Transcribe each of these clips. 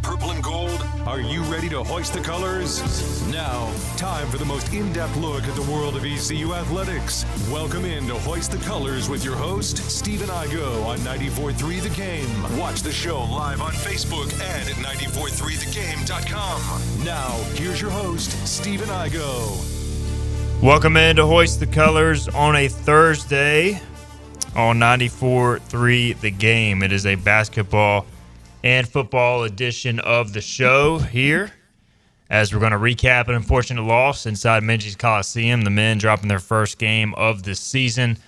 purple and gold? Are you ready to hoist the colors? Now, time for the most in-depth look at the world of ECU athletics. Welcome in to Hoist the Colors with your host, Stephen Igo on 94.3 The Game. Watch the show live on Facebook and at 943thegame.com. Now, here's your host, Stephen Igo. Welcome in to Hoist the Colors on a Thursday on 94.3 The Game. It is a basketball and football edition of the show here, as we're going to recap an unfortunate loss inside Minji's Coliseum. The men dropping their first game of the season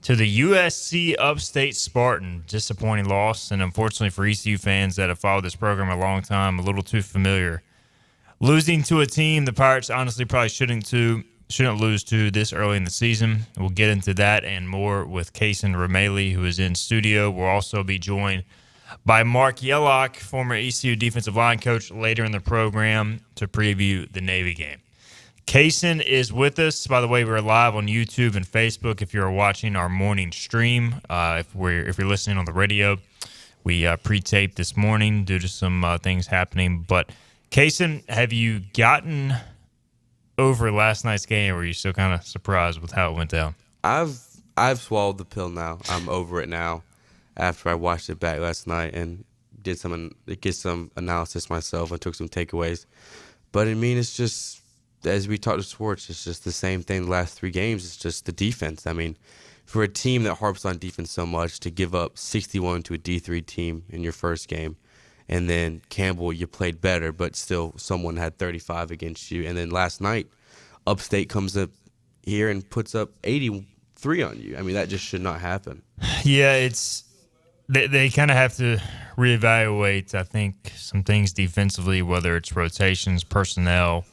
to the USC Upstate Spartan. Disappointing loss, and unfortunately for ECU fans that have followed this program a long time, a little too familiar. Losing to a team the Pirates honestly probably shouldn't lose to this early in the season. We'll get into that and more with Kaysen Romeli, who is in studio. We'll also be joined by Marc Yellock, former ECU defensive line coach, later in the program to preview the Navy game. Kaysen is with us. By the way, we're live on YouTube and Facebook if you're watching our morning stream. If you're listening on the radio, we pre-taped this morning due to some things happening. But Kaysen, have you gotten over last night's game, or are you still kind of surprised with how it went down? I've swallowed the pill now. I'm over it now. After I watched it back last night and did some analysis myself and took some takeaways. But I mean, it's just, as we talked to sports, it's just the same thing the last three games. It's just the defense. I mean, for a team that harps on defense so much, to give up 61 to a D3 team in your first game, and then Campbell, you played better, but still someone had 35 against you. And then last night, Upstate comes up here and puts up 83 on you. I mean, that just should not happen. Yeah, They kind of have to reevaluate, I think, some things defensively, whether it's rotations, personnel.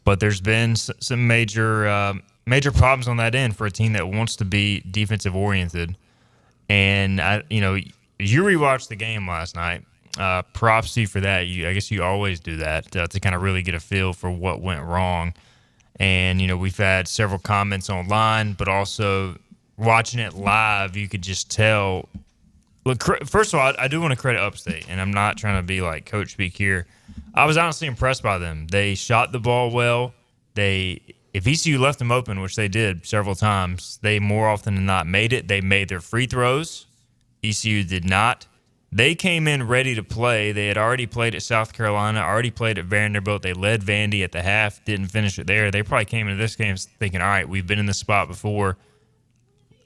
But there's been some major problems on that end for a team that wants to be defensive oriented. And you rewatched the game last night. Props to you for that. I guess you always do that to kind of really get a feel for what went wrong. And we've had several comments online, but also watching it live, you could just tell. Look, first of all, I do want to credit Upstate, and I'm not trying to be like coach speak here. I was honestly impressed by them. They shot the ball well. If ECU left them open, which they did several times, they more often than not made it. They made their free throws. ECU did not. They came in ready to play. They had already played at South Carolina, already played at Vanderbilt. They led Vandy at the half, didn't finish it there. They probably came into this game thinking, all right, we've been in this spot before.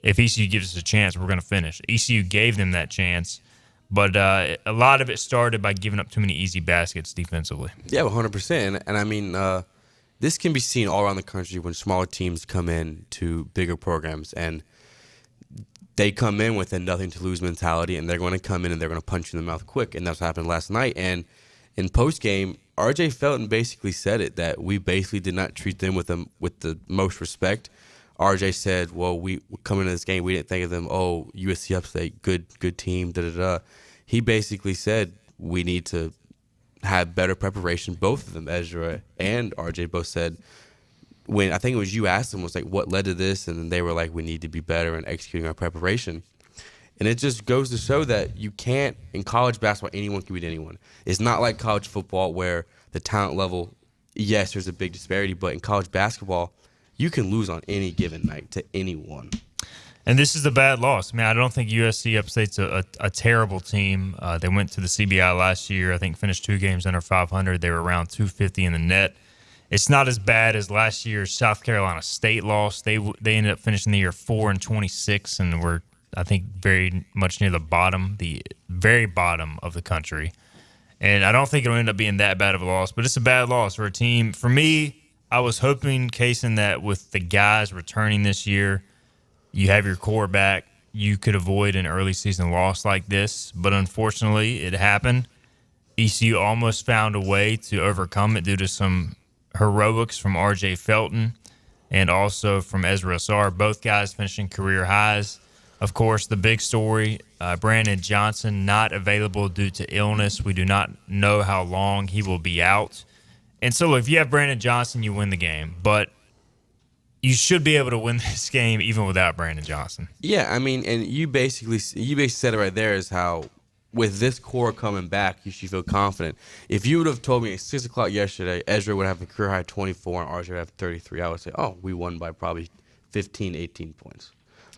If ECU gives us a chance, we're going to finish. ECU gave them that chance, but a lot of it started by giving up too many easy baskets defensively. Yeah, 100%. And I mean, this can be seen all around the country when smaller teams come in to bigger programs, and they come in with a nothing-to-lose mentality, and they're going to come in and they're going to punch you in the mouth quick, and that's what happened last night. And in post-game, R.J. Felton basically said it, that we basically did not treat them with the most respect. RJ said, well, we coming into this game, we didn't think of them, USC Upstate, good team, da-da-da. He basically said we need to have better preparation. Both of them, Ezra and RJ, both said, when I think it was you asked them, was like, what led to this? And they were like, we need to be better in executing our preparation. And it just goes to show that you can't, in college basketball, anyone can beat anyone. It's not like college football where the talent level, yes, there's a big disparity, but in college basketball, you can lose on any given night to anyone. And this is a bad loss. I mean, I don't think USC Upstate's a terrible team. They went to the CBI last year, I think finished 2 games under 500. They were around 250 in the net. It's not as bad as last year's South Carolina State loss. They ended up finishing the year 4-26 and were, I think, very much near the very bottom of the country. And I don't think it'll end up being that bad of a loss, but it's a bad loss for a team. For me, I was hoping, Kaysen, that with the guys returning this year, you have your core back, you could avoid an early season loss like this. But unfortunately, it happened. ECU almost found a way to overcome it due to some heroics from R.J. Felton and also from Ezra Asar, both guys finishing career highs. Of course, the big story, Brandon Johnson not available due to illness. We do not know how long he will be out. And so, look, if you have Brandon Johnson, you win the game. But you should be able to win this game even without Brandon Johnson. Yeah, I mean, and you basically said it right there, is how with this core coming back, you should feel confident. If you would have told me at 6 o'clock yesterday, Ezra would have a career high 24 and RJ would have 33, I would say, oh, we won by probably 15, 18 points.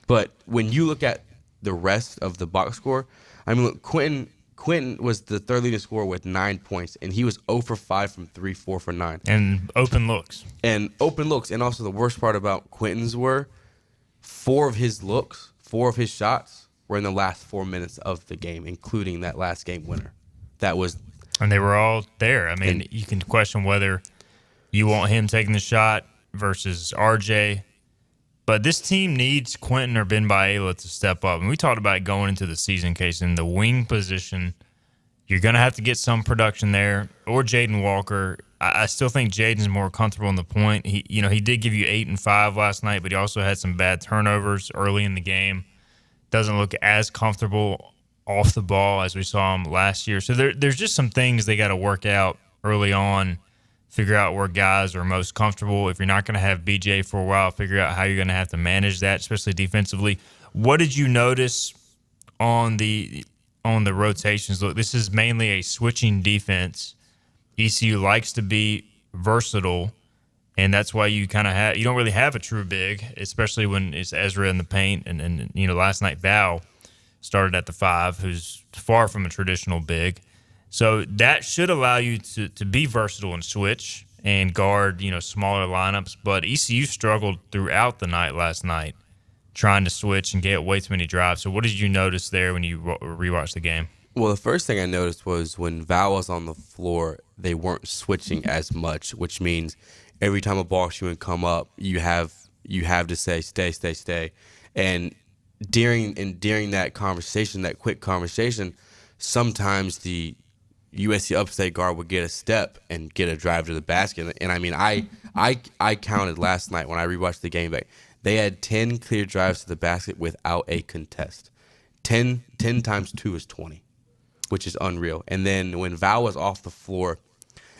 But when you look at the rest of the box score, I mean, look, Quentin was the third leading scorer with 9 points, and he was 0 for 5 from 3, 4 for 9. And open looks. And also the worst part about Quentin's were 4 of his shots were in the last 4 minutes of the game, including that last game winner. And they were all there. I mean, you can question whether you want him taking the shot versus RJ. But this team needs Quentin or Ben Baela to step up. And we talked about it going into the season, case in the wing position. You're going to have to get some production there, or Jaden Walker. I still think Jaden's more comfortable in the point. He did give you 8 and 5 last night, but he also had some bad turnovers early in the game. Doesn't look as comfortable off the ball as we saw him last year. So there's just some things they got to work out early on, figure out where guys are most comfortable. If you're not going to have BJ for a while, figure out how you're going to have to manage that, especially defensively. What did you notice on the rotations? Look, this is mainly a switching defense. ECU likes to be versatile, and that's why you don't really have a true big, especially when it's Ezra in the paint. And last night Val started at the 5, who's far from a traditional big. So that should allow you to be versatile and switch and guard, smaller lineups. But ECU struggled throughout the night last night trying to switch and get way too many drives. So what did you notice there when you rewatched the game? Well, the first thing I noticed was when Val was on the floor, they weren't switching as much, which means every time a ball would come up, you have to say stay. And during that conversation, that quick conversation, sometimes the USC Upstate guard would get a step and get a drive to the basket. And I mean, I counted last night when I rewatched the game back. They had 10 clear drives to the basket without a contest. 10 times 2 is 20, which is unreal. And then when Val was off the floor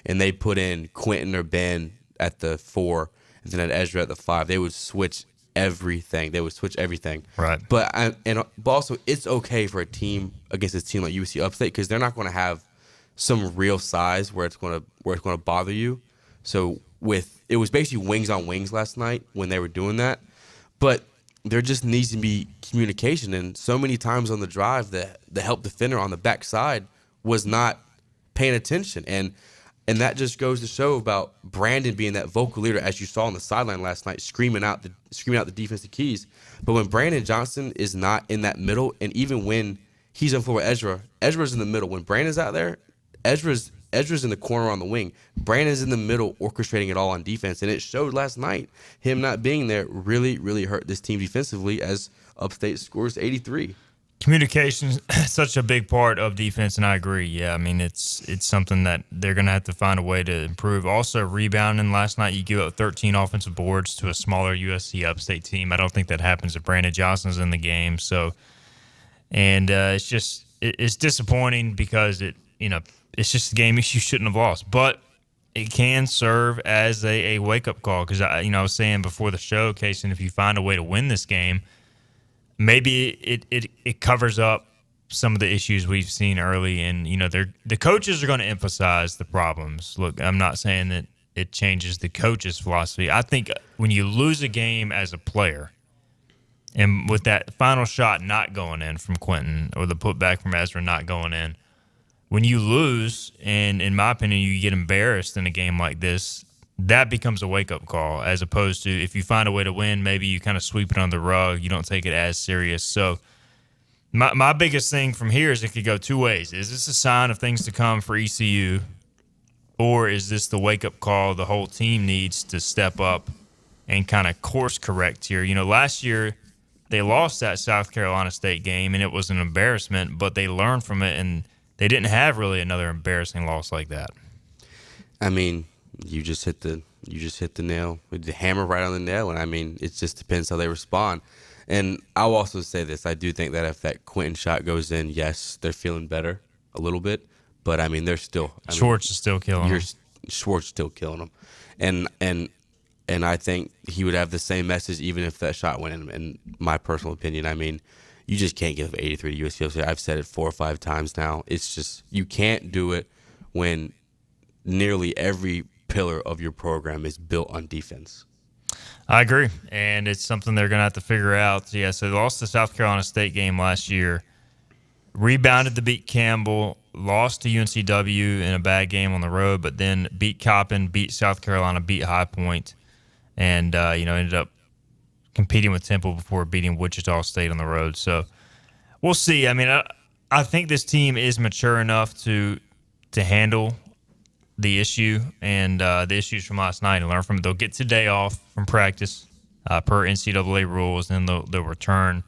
and they put in Quentin or Ben at the 4 and then at Ezra at the 5, they would switch everything. Right. But also it's okay for a team against a team like USC Upstate because they're not going to have some real size where it's going to bother you. So it was basically wings on wings last night when they were doing that. But there just needs to be communication. And so many times on the drive, the help defender on the backside was not paying attention. And that just goes to show about Brandon being that vocal leader, as you saw on the sideline last night, screaming out the defensive keys. But when Brandon Johnson is not in that middle, and even when he's on floor with Ezra's in the middle. When Brandon's out there, Ezra's in the corner on the wing. Brandon's in the middle orchestrating it all on defense. And it showed last night. Him not being there really, really hurt this team defensively as Upstate scores 83. Communication is such a big part of defense, and I agree. Yeah, I mean, it's something that they're going to have to find a way to improve. Also, rebounding last night, you give up 13 offensive boards to a smaller USC Upstate team. I don't think that happens if Brandon Johnson's in the game. So, and it's disappointing because it's just a game you shouldn't have lost. But it can serve as a wake-up call because, I was saying before the show, Casey, if you find a way to win this game, maybe it covers up some of the issues we've seen early. And, the coaches are going to emphasize the problems. Look, I'm not saying that it changes the coach's philosophy. I think when you lose a game as a player, and with that final shot not going in from Quentin or the putback from Ezra not going in, when you lose, and in my opinion, you get embarrassed in a game like this, that becomes a wake-up call, as opposed to if you find a way to win, maybe you kind of sweep it under the rug. You don't take it as serious. So my biggest thing from here is it could go two ways. Is this a sign of things to come for ECU, or is this the wake-up call the whole team needs to step up and kind of course correct here? Last year they lost that South Carolina State game, and it was an embarrassment, but they learned from it, and they didn't have really another embarrassing loss like that. I mean, you just hit the nail with the hammer right on the nail, and I mean, it just depends how they respond. And I'll also say this: I do think that if that Quentin shot goes in, yes, they're feeling better a little bit, but I mean, they're still Schwartz is still killing them. Schwartz still killing them, and I think he would have the same message even if that shot went in my personal opinion. I mean, you just can't give 83 to USC. I've said it 4 or 5 times now. It's just you can't do it when nearly every pillar of your program is built on defense. I agree, and it's something they're going to have to figure out. Yeah, so they lost the South Carolina State game last year, rebounded to beat Campbell, lost to UNCW in a bad game on the road, but then beat Coppin, beat South Carolina, beat High Point, and ended up competing with Temple before beating Wichita State on the road. So we'll see. I mean, I think this team is mature enough to handle the issue and the issues from last night and learn from it. They'll get today off from practice per NCAA rules, and they'll return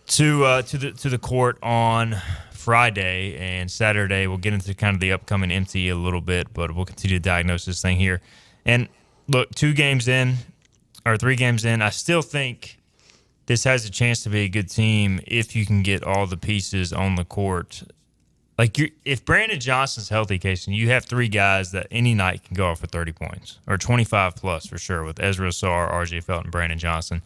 to the court on Friday and Saturday. We'll get into kind of the upcoming MT a little bit, but we'll continue to diagnose this thing here. And look, 3 games in, I still think this has a chance to be a good team if you can get all the pieces on the court. Like, if Brandon Johnson's healthy, Casey, you have 3 guys that any night can go off for 30 points or 25 plus for sure with Ezra Asar, RJ Felton, Brandon Johnson.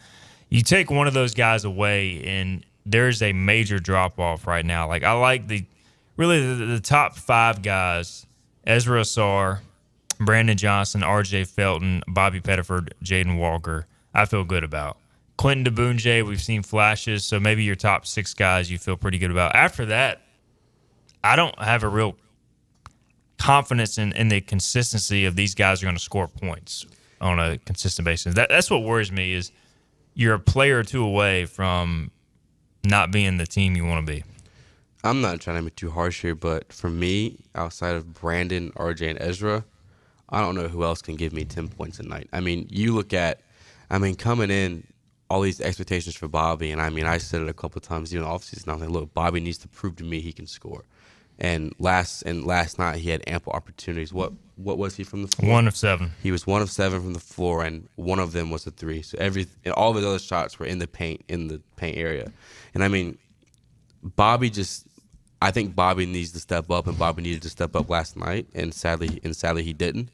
You take one of those guys away, and there's a major drop off right now. Like, I like the top 5 guys: Ezra Asar, Brandon Johnson, RJ Felton, Bobby Pettiford, Jaden Walker. I feel good about Quentin DeBoonjay. We've seen flashes, so maybe your top 6 guys you feel pretty good about. After that, I don't have a real confidence in the consistency of these guys are going to score points on a consistent basis. That's what worries me is you're a player or 2 away from not being the team you want to be. I'm not trying to be too harsh here, but for me, outside of Brandon, RJ, and Ezra, I don't know who else can give me 10 points a night. I mean, you look at, coming in, all these expectations for Bobby, and I said it a couple of times even in the offseason. I was like, look, Bobby needs to prove to me he can score. And last night he had ample opportunities. What was he from the floor? 1 of 7. He was 1 of 7 from the floor, and one of them was a 3. So all of his other shots were in the paint area. And I think Bobby needs to step up, and Bobby needed to step up last night, and sadly he didn't.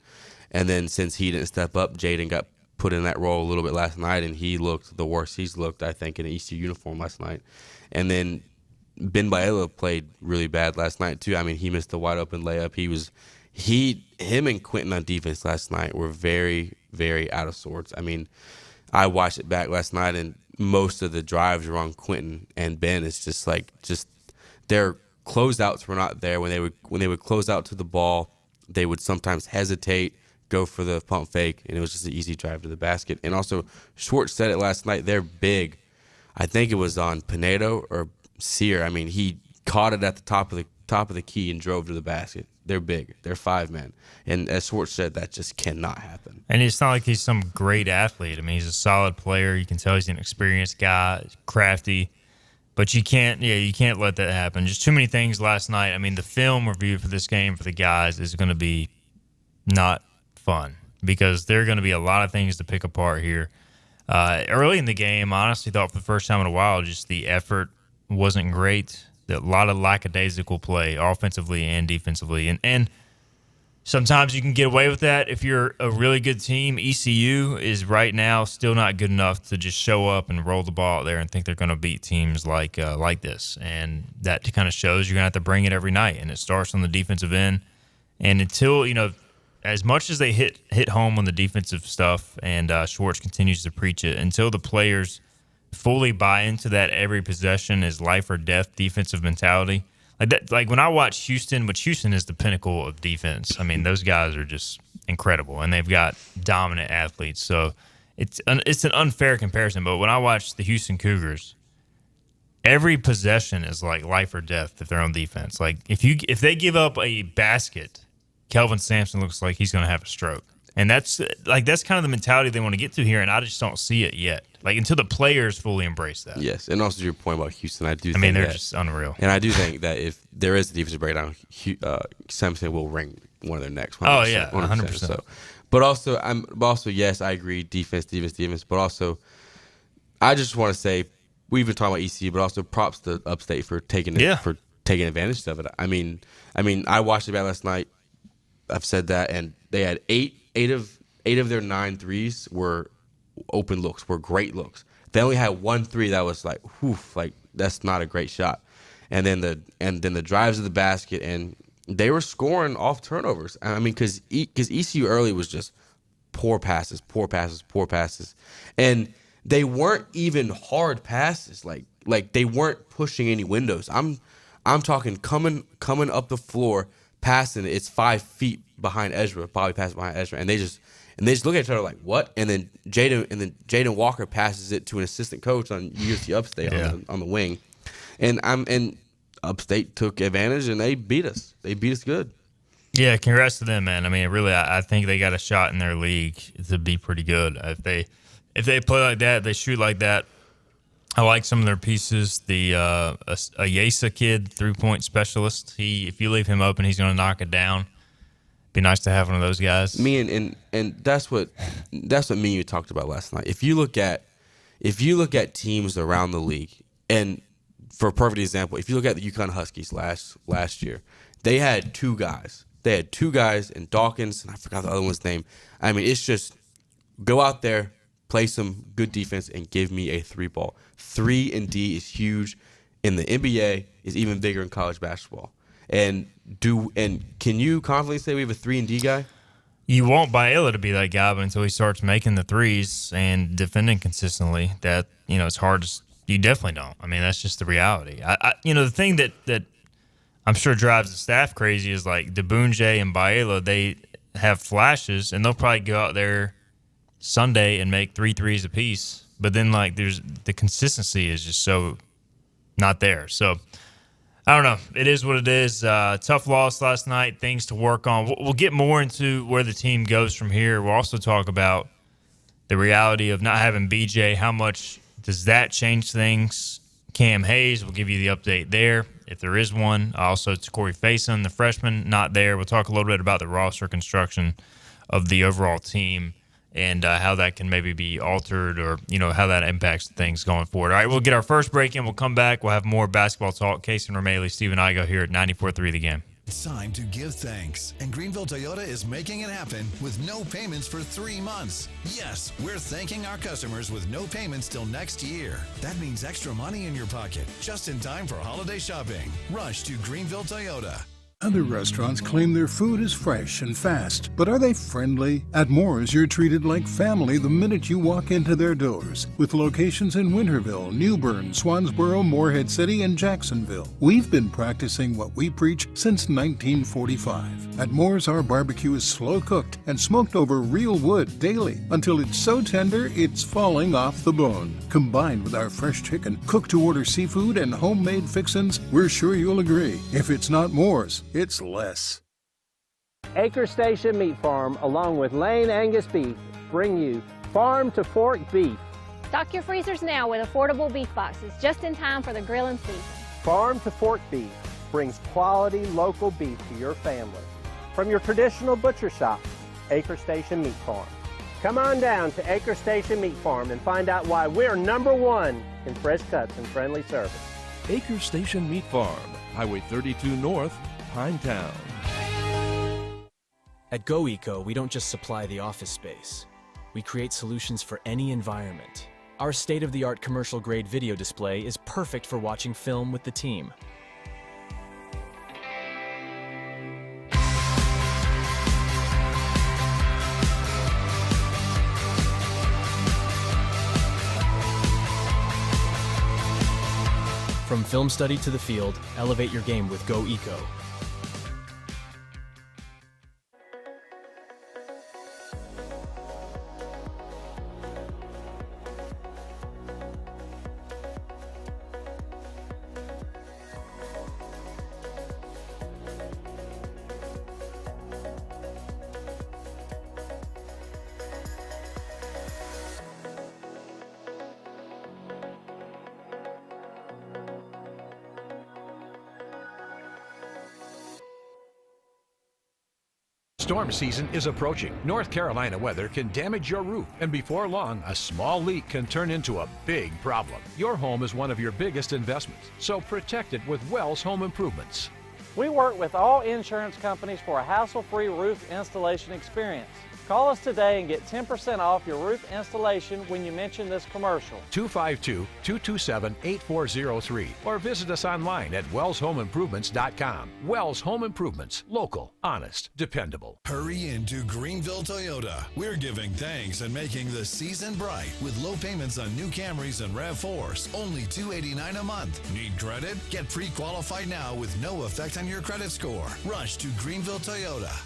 And then since he didn't step up, Jaden got put in that role a little bit last night, and he looked the worst he's looked, I think, in an ECU uniform last night. And then Ben Baela played really bad last night too. He missed a wide open layup. Him and Quentin on defense last night were very, very out of sorts. I watched it back last night, and most of the drives were on Quentin and Ben. It's just their closeouts were not there. When they would close out to the ball, they would sometimes hesitate, go for the pump fake, and it was just an easy drive to the basket. And also, Schwartz said it last night. They're big. I think it was on Pinedo or Sear. He caught it at the top of the key and drove to the basket. They're big. They're 5 men. And as Schwartz said, that just cannot happen. And it's not like he's some great athlete. He's a solid player. You can tell he's an experienced guy, crafty. But you can't let that happen. Just too many things last night. The film review for this game for the guys is going to be not fun because there are going to be a lot of things to pick apart here. Early in the game, I honestly thought for the first time in a while, just the effort wasn't great. A lot of lackadaisical play offensively and defensively. And sometimes you can get away with that if you're a really good team. ECU is right now still not good enough to just show up and roll the ball out there and think they're going to beat teams like this. And that kind of shows you're going to have to bring it every night. And it starts on the defensive end. And until, as much as they hit home on the defensive stuff, and Schwartz continues to preach it, until the players fully buy into that every possession is life or death defensive mentality. Like when I watch Houston, which Houston is the pinnacle of defense. Those guys are just incredible, and they've got dominant athletes. So it's an unfair comparison. But when I watch the Houston Cougars, every possession is like life or death if they're on defense. Like if they give up a basket, Kelvin Sampson looks like he's going to have a stroke. And that's kind of the mentality they want to get to here, and I just don't see it yet. Until the players fully embrace that. Yes, and also your point about Houston, I do think they're that, just unreal. And I do think that if there is a defensive breakdown, Sampson will wring one of their necks. 100%, oh, yeah, 100%. So. But also, yes, I agree, defense. But also, I just want to say, we've been talking about ECU, but also props to Upstate for taking advantage of it. I watched it back last night. I've said that, and they had eight of their 9 threes were open looks, were great looks. They only had 1 3 that was like, whoof, like that's not a great shot. And then the drives to the basket, and they were scoring off turnovers. I mean, because ECU early was just poor passes, and they weren't even hard passes. Like they weren't pushing any windows. I'm talking coming up the floor, passing. It's 5 feet behind Ezra, Bobby passes behind Ezra, and they just look at each other like, what? And then Jaden Walker passes it to an assistant coach on USC Upstate on the wing, and Upstate took advantage and they beat us. They beat us good. Yeah, congrats to them, man. I mean, really, I think they got a shot in their league to be pretty good. If they play like that, they shoot like that. I like some of their pieces. The Ayesa kid, 3-point specialist. If you leave him open, he's going to knock it down. Be nice to have one of those guys. And that's what me and you talked about last night. If you look at teams around the league, and for a perfect example, if you look at the UConn Huskies last year, they had two guys. They had two guys in Dawkins, and I forgot the other one's name. I mean, it's just go out there, play some good defense, and give me a 3-ball. 3 and D is huge in the NBA. Is even bigger in college basketball. And can you confidently say we have a 3 and D guy? You want Biella to be that guy, but until he starts making the threes and defending consistently, that it's hard to. You definitely don't. I mean, that's just the reality. The thing that I'm sure drives the staff crazy is like Debunje and Biella. They have flashes, and they'll probably go out there Sunday and make 3 threes apiece. But then, like, there's the consistency is just so not there. So I don't know. It is what it is. Tough loss last night. Things to work on. We'll get more into where the team goes from here. We'll also talk about the reality of not having BJ. How much does that change things? Cam Hayes, we'll give you the update there if there is one. Also, it's Corey Faison, the freshman, not there. We'll talk a little bit about the roster construction of the overall team and how that can maybe be altered or, how that impacts things going forward. All right, we'll get our first break in. We'll come back. We'll have more basketball talk. Casey Ramaley, Steve and I go here at 94.3 The Game. It's time to give thanks, and Greenville Toyota is making it happen with no payments for 3 months. Yes, we're thanking our customers with no payments till next year. That means extra money in your pocket, just in time for holiday shopping. Rush to Greenville Toyota. Other restaurants claim their food is fresh and fast, but are they friendly? At Moore's, you're treated like family the minute you walk into their doors. With locations in Winterville, New Bern, Swansboro, Morehead City, and Jacksonville. We've been practicing what we preach since 1945. At Moore's, our barbecue is slow cooked and smoked over real wood daily until it's so tender it's falling off the bone. Combined with our fresh chicken, cooked-to-order seafood, and homemade fixins, we're sure you'll agree. If it's not Moore's, it's less. Acre Station Meat Farm, along with Lane Angus Beef, bring you Farm to Fork Beef. Stock your freezers now with affordable beef boxes, just in time for the grilling season. Farm to Fork Beef brings quality local beef to your family. From your traditional butcher shop, Acre Station Meat Farm. Come on down to Acre Station Meat Farm and find out why we're #1 in fresh cuts and friendly service. Acre Station Meat Farm, Highway 32 North, Pinetown. At GoEco, we don't just supply the office space. We create solutions for any environment. Our state-of-the-art commercial-grade video display is perfect for watching film with the team. From film study to the field, elevate your game with GoEco. Storm season is approaching. North Carolina weather can damage your roof, and before long, a small leak can turn into a big problem. Your home is one of your biggest investments, so protect it with Wells Home Improvements. We work with all insurance companies for a hassle-free roof installation experience. Call us today and get 10% off your roof installation when you mention this commercial. 252-227-8403 or visit us online at wellshomeimprovements.com. Wells Home Improvements. Local, honest, dependable. Hurry into Greenville Toyota. We're giving thanks and making the season bright with low payments on new Camrys and RAV4s. Only $289 a month. Need credit? Get pre-qualified now with no effect on your credit score. Rush to Greenville Toyota.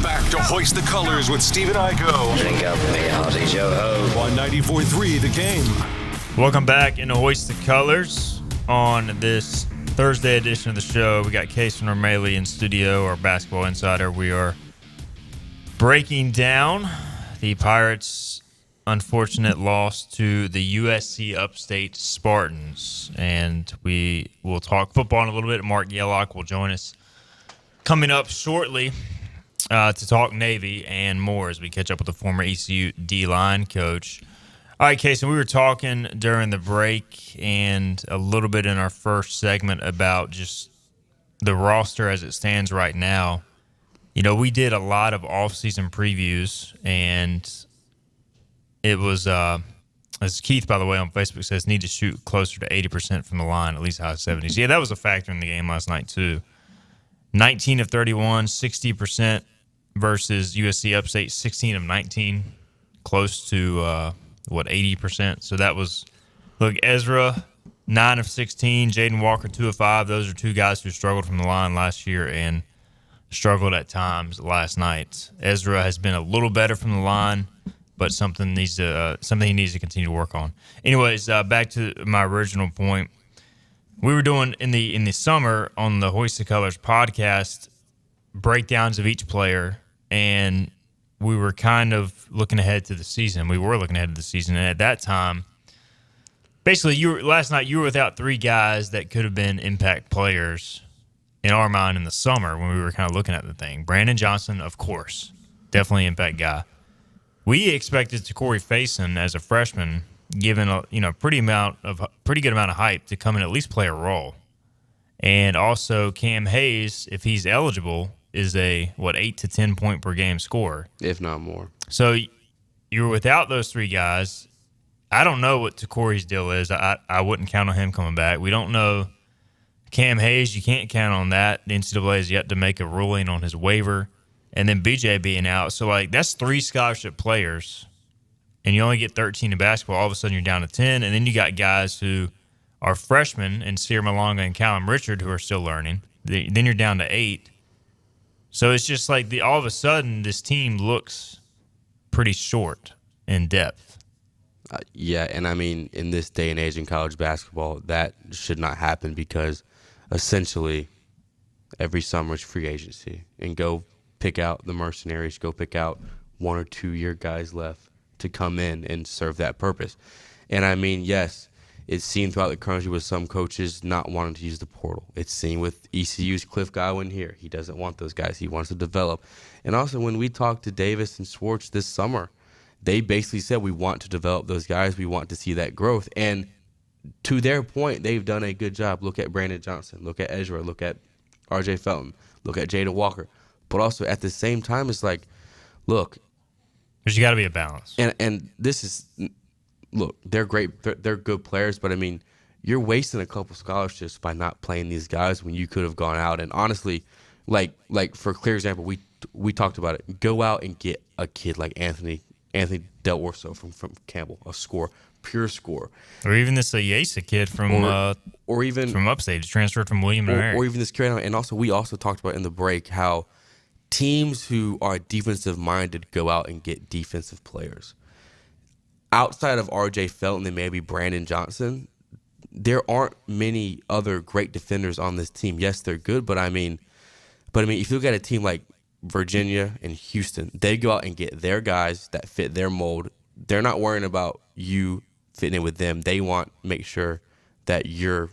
Back to Hoist the Colors with Steve and Igo. Drink up, me hearty Joe-ho. On 94.3 The Game. Welcome back into Hoist the Colors on this Thursday edition of the show. We got Case and O'Malley in studio, our basketball insider. We are breaking down the Pirates' unfortunate loss to the USC Upstate Spartans. And we will talk football in a little bit. Marc Yellock will join us coming up shortly to talk Navy and more as we catch up with the former ECU D-line coach. All right, Casey, we were talking during the break and a little bit in our first segment about just the roster as it stands right now. You know, we did a lot of off-season previews, and it was, as Keith, by the way, on Facebook says, need to shoot closer to 80% from the line, at least high 70s. Yeah, that was a factor in the game last night, too. 19 of 31, 60% versus USC Upstate, 16 of 19, close to, 80%. So that was, look, Ezra, 9 of 16, Jaden Walker, 2 of 5. Those are two guys who struggled from the line last year and struggled at times last night. Ezra has been a little better from the line, but something he needs to continue to work on. Anyways, back to my original point. We were doing in the summer on the Hoist the Colors podcast breakdowns of each player, and we were kind of looking ahead to the season. We were looking ahead to the season, and at that time, basically, last night you were without three guys that could have been impact players in our mind in the summer when we were kind of looking at the thing. Brandon Johnson, of course, definitely impact guy. We expected Corey Faison as a freshman, given a pretty good amount of hype, to come and at least play a role. And also Cam Hayes, if he's eligible, is a 8 to 10 point per game scorer, if not more. So you were without those three guys. I don't know what Corey's deal is. I wouldn't count on him coming back. We don't know Cam Hayes. You can't count on that. The NCAA has yet to make a ruling on his waiver, and then BJ being out. So that's 3 scholarship players. And you only get 13 in basketball, all of a sudden you're down to 10. And then you got guys who are freshmen, and Sear Malonga and Callum Richard, who are still learning. Then you're down to 8. So it's just like all of a sudden this team looks pretty short in depth. Yeah, and I mean, in this day and age in college basketball, that should not happen because essentially every summer is free agency. And go pick out the mercenaries, go pick out 1 or 2 year guys left to come in and serve that purpose. And I mean, yes, it's seen throughout the country with some coaches not wanting to use the portal. It's seen with ECU's Cliff Godwin here. He doesn't want those guys. He wants to develop. And also when we talked to Davis and Schwartz this summer, they basically said we want to develop those guys. We want to see that growth. And to their point, they've done a good job. Look at Brandon Johnson. Look at Ezra. Look at RJ Felton. Look at Jaden Walker. But also at the same time, it's like, look, there's got to be a balance. And this is, look, they're great. They're good players, but I mean, you're wasting a couple scholarships by not playing these guys when you could have gone out. And honestly, like for a clear example, we talked about it. Go out and get a kid like Anthony Del Orso from Campbell, pure score. Or even this Yesa kid from Upstate, transferred from William & Mary. Or even this kid. And also, we also talked about in the break how teams who are defensive-minded go out and get defensive players. Outside of RJ Felton and maybe Brandon Johnson, there aren't many other great defenders on this team. Yes, they're good, but I mean, if you look at a team like Virginia and Houston, they go out and get their guys that fit their mold. They're not worrying about you fitting in with them. They want to make sure that you're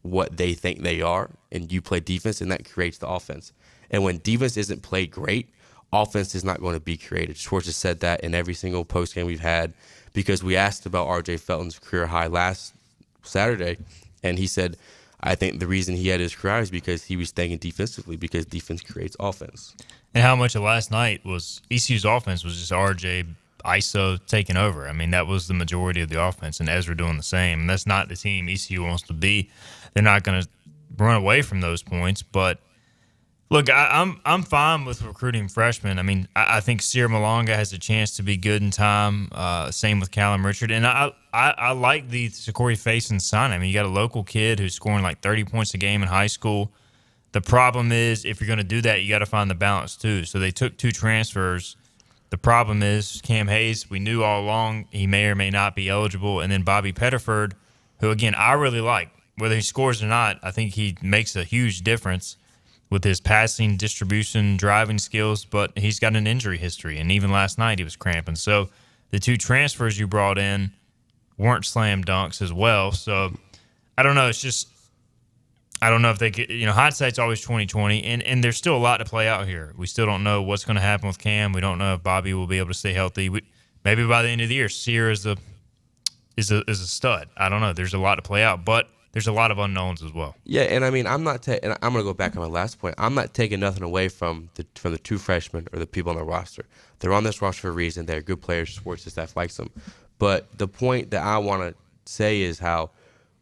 what they think they are, and you play defense, and that creates the offense. And when defense isn't played great, offense is not going to be created. Schwartz has said that in every single postgame we've had, because we asked about RJ Felton's career high last Saturday, and he said, I think the reason he had his career high is because he was thinking defensively, because defense creates offense. and how much of last night was ECU's offense was just RJ ISO taking over. I mean, that was the majority of the offense, and Ezra doing the same. And that's not the team ECU wants to be. They're not going to run away from those points. But look, I'm fine with recruiting freshmen. I mean, I think Sierra Malonga has a chance to be good in time. Same with Callum Richard, and I like the Sakori Faison sign. I mean, you got a local kid who's scoring like 30 points a game in high school. The problem is, if you're going to do that, you got to find the balance too. So they took 2 transfers. The problem is Cam Hayes, we knew all along he may or may not be eligible. And then Bobby Pettiford, who, again, I really like. Whether he scores or not, I think he makes a huge difference with his passing, distribution, driving skills. But he's got an injury history, and even last night he was cramping. So the 2 transfers you brought in weren't slam dunks as well. So I don't know. It's just I don't know if they could, hindsight's always 20/20, and there's still a lot to play out here. We still don't know what's going to happen with Cam. We don't know if Bobby will be able to stay healthy. Maybe by the end of the year, Sear is a stud. I don't know. There's a lot to play out, but there's a lot of unknowns as well. Yeah, and I mean, and I'm going to go back on my last point. I'm not taking nothing away from the 2 freshmen or the people on the roster. They're on this roster for a reason. They're good players. Sports staff likes them. But the point that I want to say is how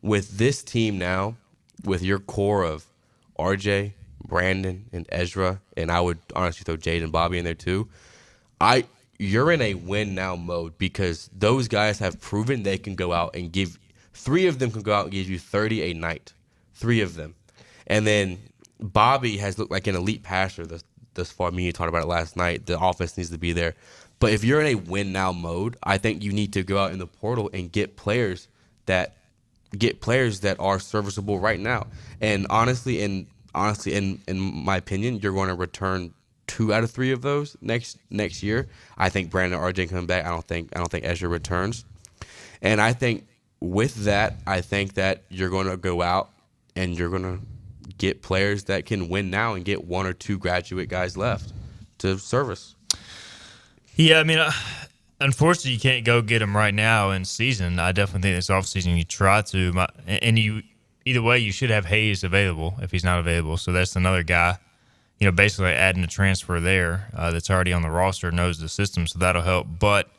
with this team now, with your core of RJ, Brandon, and Ezra, and I would honestly throw Jade and Bobby in there too, you're in a win now mode because those guys have proven they can go out and give – 3 of them can go out and give you 30 a night. 3 of them. And then Bobby has looked like an elite passer thus far. Me and you talked about it last night. The offense needs to be there. But if you're in a win now mode, I think you need to go out in the portal and get players that are serviceable right now. And honestly, in my opinion, you're going to return 2 out of 3 of those next year. I think Brandon and RJ come back. I don't think Ezra returns. And I think with that, I think that you're going to go out and you're going to get players that can win now and get 1 or 2 graduate guys left to service. Yeah, I mean, unfortunately, you can't go get them right now in season. I definitely think this offseason you try to. And either way, you should have Hayes available if he's not available. So that's another guy, basically adding a transfer there that's already on the roster, knows the system, so that'll help. But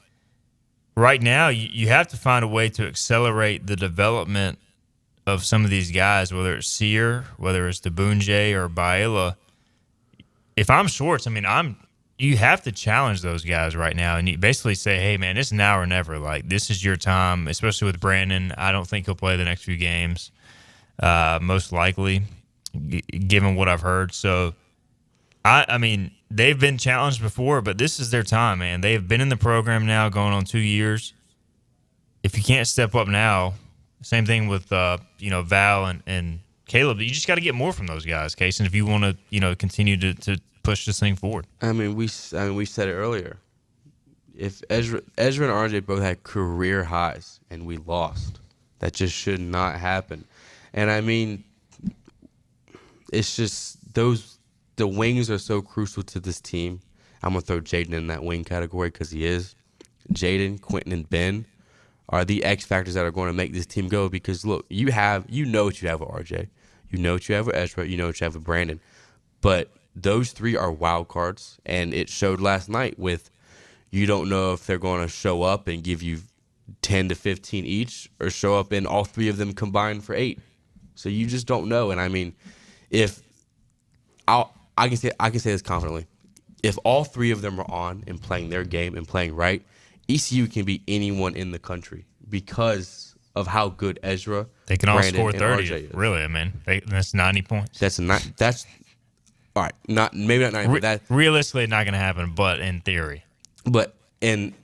right now, you have to find a way to accelerate the development of some of these guys, whether it's Sear, whether it's Debunje or Baela. If I'm Schwartz, I mean, you have to challenge those guys right now and you basically say, hey, man, it's now or never. Like, this is your time, especially with Brandon. I don't think he'll play the next few games, most likely, given what I've heard. So, I mean, they've been challenged before, but this is their time, man. They've been in the program now going on 2 years. If you can't step up now, same thing with, Val and Caleb. You just got to get more from those guys, Case. And if you want to, continue to push this thing forward. I mean, we said it earlier. If Ezra and RJ both had career highs and we lost, that just should not happen. And I mean, it's just the wings are so crucial to this team. I'm gonna throw Jaden in that wing category because he is. Jaden, Quentin, and Ben are the X factors that are going to make this team go. Because look, you know what you have with RJ, you know what you have with Ezra, you know what you have with Brandon, but those 3 are wild cards, and it showed last night with you don't know if they're going to show up and give you 10 to 15 each or show up and all 3 of them combined for 8. So you just don't know. And I mean, I can say this confidently. If all 3 of them are on and playing their game and playing right, ECU can beat anyone in the country because of how good Ezra, they can all Brandon, score and 30. RJ is. Really, I mean, that's 90 points. That's all right. Maybe not 90. But realistically, not going to happen, but in theory. But in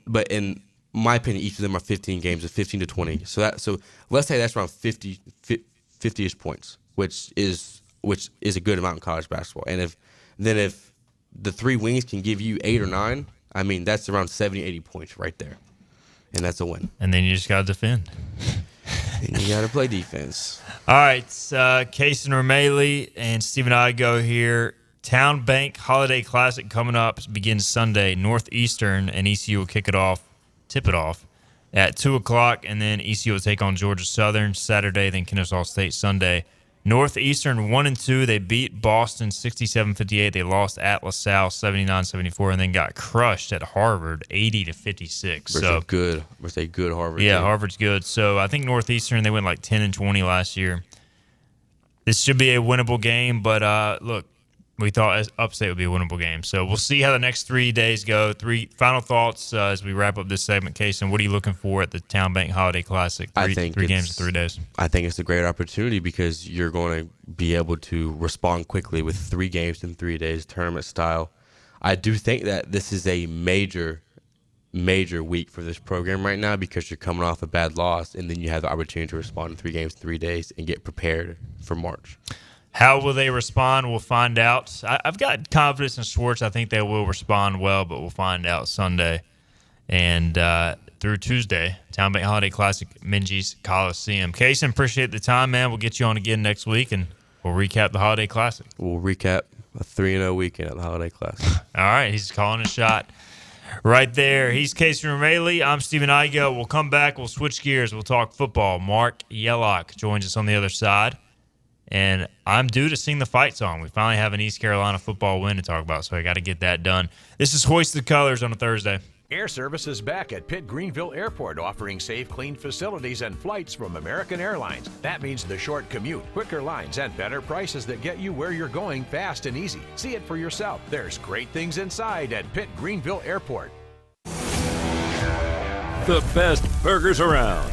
my opinion, each of them are 15 games of 15 to 20. So let's say that's around 50-ish points, which is a good amount in college basketball. And if the 3 wings can give you 8 or 9, I mean, that's around 70, 80 points right there. And that's a win. And then you just got to defend. And you got to play defense. All right. Case and Romeli and Stephen Igo here. Town Bank Holiday Classic coming up. Begins Sunday. Northeastern and ECU will tip it off at 2 o'clock. And then ECU will take on Georgia Southern Saturday. Then Kennesaw State Sunday. Northeastern 1-2. They beat Boston 67-58. They lost at LaSalle 79-74, and then got crushed at Harvard 80-56. Versus a good Harvard. Yeah, team. Harvard's good. So I think Northeastern, they went like 10-20 last year. This should be a winnable game, but look, we thought Upstate would be a winnable game. So we'll see how the next 3 days go. Final thoughts as we wrap up this segment. Casey, what are you looking for at the Town Bank Holiday Classic? Three games in 3 days. I think it's a great opportunity because you're going to be able to respond quickly with 3 games in 3 days, tournament style. I do think that this is a major week for this program right now because you're coming off a bad loss, and then you have the opportunity to respond in 3 games in 3 days and get prepared for March. How will they respond? We'll find out. I've got confidence in Schwartz. I think they will respond well, but we'll find out Sunday. And through Tuesday, Town Bank Holiday Classic, Minges Coliseum. Kaysen, appreciate the time, man. We'll get you on again next week, and we'll recap the Holiday Classic. We'll recap a 3-0 weekend at the Holiday Classic. All right, he's calling a shot right there. He's Casey Romaley. I'm Stephen Igo. We'll come back. We'll switch gears. We'll talk football. Marc Yellock joins us on the other side. And I'm due to sing the fight song. We finally have an East Carolina football win to talk about, so I got to get that done. This is Hoist the Colors on a Thursday. Air Service is back at Pitt Greenville Airport, offering safe, clean facilities and flights from American Airlines. That means the short commute, quicker lines, and better prices that get you where you're going fast and easy. See it for yourself. There's great things inside at Pitt Greenville Airport. The best burgers around.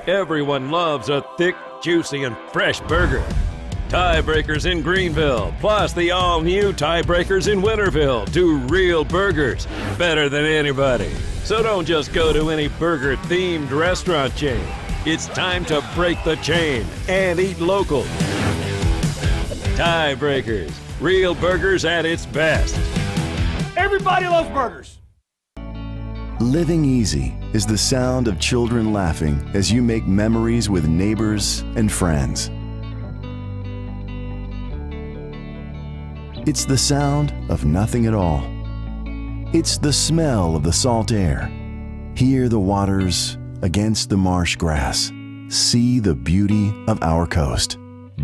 Everyone loves a thick, juicy, and fresh burger. Tiebreakers in Greenville, plus the all-new Tiebreakers in Winterville. Do real burgers better than anybody. So don't just go to any burger-themed restaurant chain. It's time to break the chain and eat local. Tiebreakers, real burgers at its best. Everybody loves burgers. Living easy is the sound of children laughing as you make memories with neighbors and friends. It's the sound of nothing at all. It's the smell of the salt air. Hear the waters against the marsh grass. See the beauty of our coast.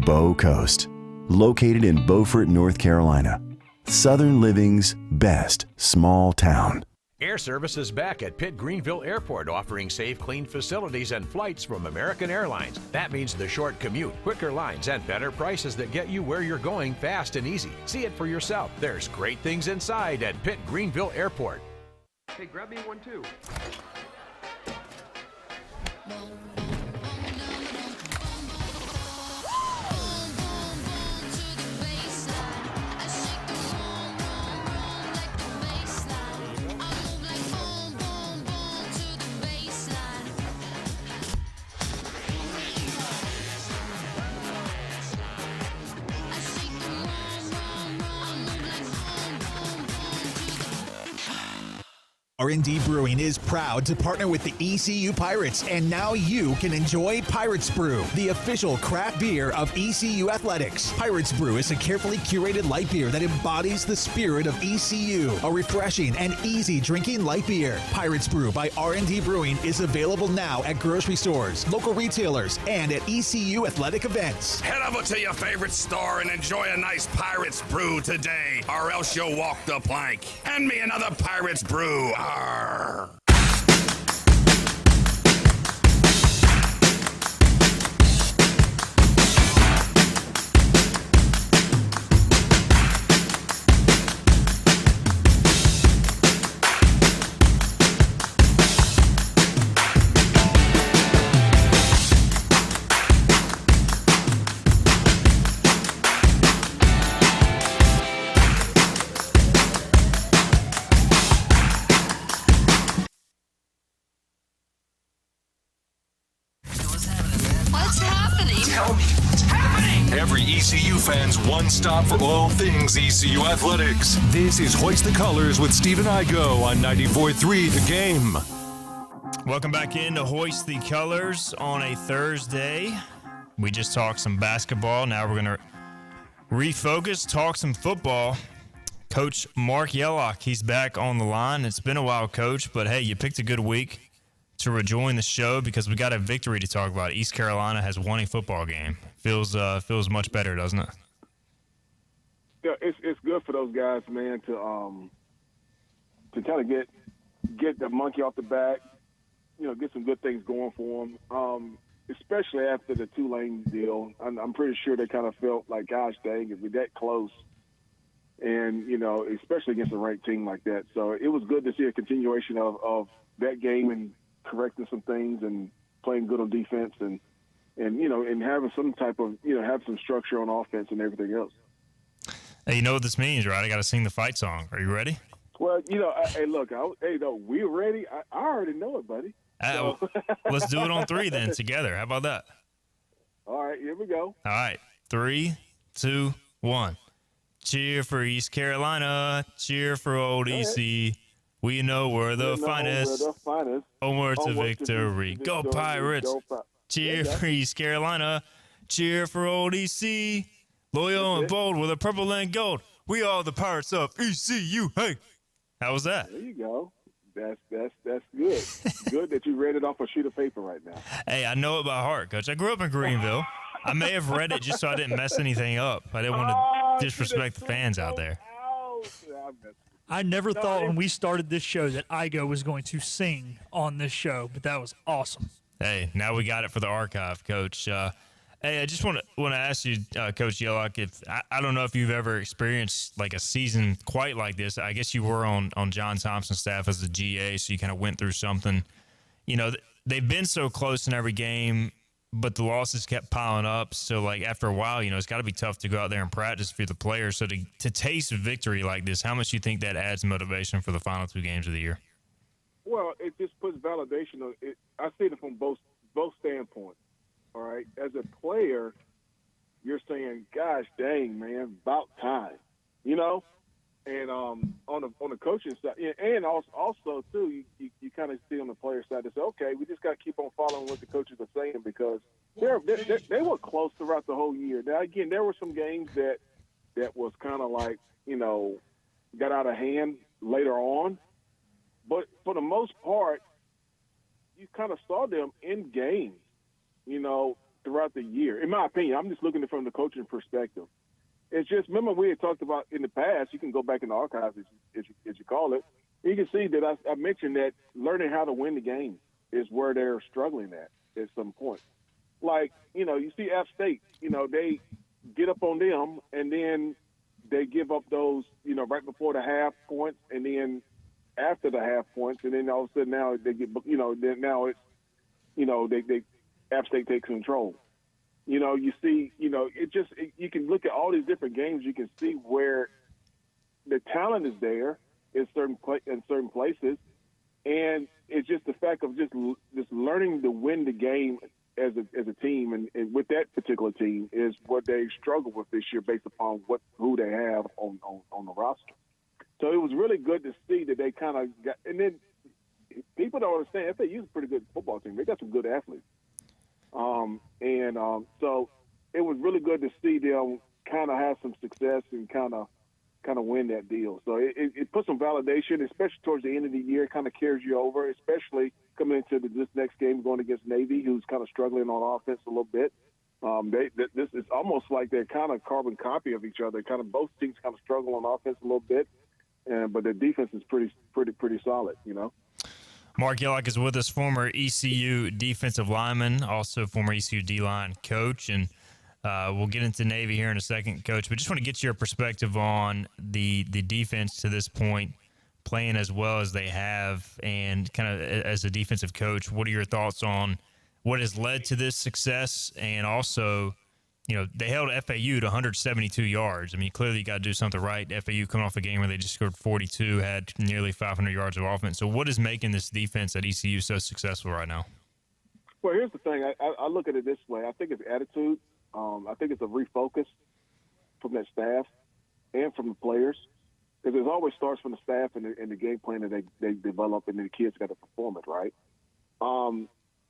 Bow Coast, located in Beaufort, North Carolina. Southern Living's best small town. Air Service is back at Pitt Greenville Airport, offering safe, clean facilities and flights from American Airlines. That means the short commute, quicker lines, and better prices that get you where you're going fast and easy. See it for yourself. There's great things inside at Pitt Greenville Airport. Hey, grab me one too. R&D Brewing is proud to partner with the ECU Pirates, and now you can enjoy Pirates Brew, the official craft beer of ECU Athletics. Pirates Brew is a carefully curated light beer that embodies the spirit of ECU, a refreshing and easy drinking light beer. Pirates Brew by R&D Brewing is available now at grocery stores, local retailers, and at ECU athletic events. Head over to your favorite store and enjoy a nice Pirates Brew today, or else you'll walk the plank. Hand me another Pirates Brew. Arr. Every ECU fan's one stop for all things ECU athletics. This is Hoist the Colors with Stephen Igo on 94.3 The Game. Welcome back in to Hoist the Colors on a Thursday. We just talked some basketball. Now we're going to refocus, talk some football. Coach Marc Yellock, he's back on the line. It's been a while, Coach, but hey, you picked a good week to rejoin the show because we got a victory to talk about. East Carolina has won a football game. Feels much better, doesn't it? Yeah, it's good for those guys, man, to kind of get the monkey off the back, get some good things going for them. Especially after the Tulane deal, I'm pretty sure they kind of felt like, gosh dang, if we're that close, and especially against a ranked team like that. So it was good to see a continuation of that game and correcting some things and playing good on defense and having some type of have some structure on offense and everything else. Hey, you know what this means, right? I got to sing the fight song. Are you ready? Well, hey, look, we're ready. I already know it, buddy. Let's do it on 3 then together. How about that? All right, here we go. All right, 3, 2, 1. Cheer for East Carolina. Cheer for old EC. We know we're the finest. Onward to victory. Go Pirates. Cheer for East Carolina. Cheer for old EC. Loyal and bold with a purple and gold. We are the Pirates of ECU. Hey, how was that? There you go. That's good. Good that you read it off a sheet of paper right now. Hey, I know it by heart, Coach. I grew up in Greenville. I may have read it just so I didn't mess anything up. I didn't want to disrespect the fans out there. I never thought when we started this show that Igo was going to sing on this show, but that was awesome. Hey, now we got it for the archive, Coach. Hey, I just want to ask you, Coach Yellock, if I don't know if you've ever experienced like a season quite like this. I guess you were on John Thompson's staff as a GA, so you kind of went through something. They've been so close in every game, but the losses kept piling up. So, like, after a while, it's got to be tough to go out there and practice for the players. So to taste victory like this, how much do you think that adds motivation for the final 2 games of the year? Well, it just puts validation on it. I see it from both standpoints. All right, as a player, you're saying, "Gosh, dang, man, about time," And on the coaching side, and also too, you kind of see on the player side to say, "Okay, we just got to keep on following what the coaches are saying because they were close throughout the whole year." Now, again, there were some games that was kind of like got out of hand later on, but for the most part, you kind of saw them in games. Throughout the year. In my opinion, I'm just looking at it from the coaching perspective. It's just, remember we had talked about in the past, you can go back in the archives as you call it, you can see that I mentioned that learning how to win the game is where they're struggling at some point. Like, you see Upstate, they get up on them and then they give up those, right before the half points and then after the half points and then all of a sudden now they get, then now it's, they App State takes control. You see, you can look at all these different games. You can see where the talent is there in certain places, and it's just the fact of just learning to win the game as a team, and with that particular team is what they struggle with this year based upon who they have on the roster. So it was really good to see that they kind of got, and then people don't understand FAU is a pretty good football team. They got some good athletes. So it was really good to see them kind of have some success and kind of win that deal. So it put some validation, especially towards the end of the year. It kind of carries you over, especially coming into this next game going against Navy, who's kind of struggling on offense a little bit. This is almost like they're kind of carbon copy of each other. Kind of both teams kind of struggle on offense a little bit, but the defense is pretty solid. Marc Yellock is with us, former ECU defensive lineman, also former ECU D-line coach, and we'll get into Navy here in a second, Coach. But just want to get your perspective on the defense to this point, playing as well as they have, and kind of as a defensive coach, what are your thoughts on what has led to this success? And also, they held FAU to 172 yards. I mean, clearly you got to do something right. FAU coming off a game where they just scored 42, had nearly 500 yards of offense. So what is making this defense at ECU so successful right now? Well, here's the thing. I look at it this way. I think it's attitude. I think it's a refocus from that staff and from the players. Because it always starts from the staff and the game plan that they develop, and the kids got to perform it, right?